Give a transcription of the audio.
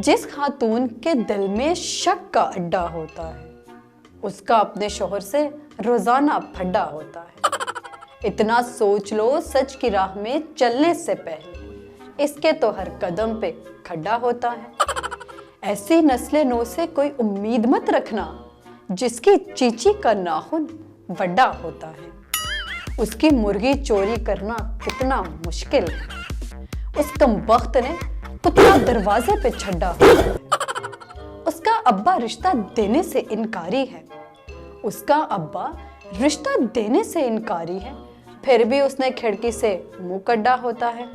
जिस खातून के दिल में शक का अड्डा होता है उसका अपने शोहर से रोजाना फड्डा होता है। इतना सोच लो, सच की राह में चलने से पहले इसके तो हर कदम पे खड्डा होता है। ऐसी नस्ले नो से कोई उम्मीद मत रखना जिसकी चींची का नाखून बड़ा होता है। उसकी मुर्गी चोरी करना कितना मुश्किल है। उस कमबख्त ने कुत्ता दरवाजे पे छड्डा होता है। उसका अब्बा रिश्ता देने से इनकारी है। उसका अब्बा रिश्ता देने से इनकारी है, फिर भी उसने खिड़की से मुंह कड्डा होता है।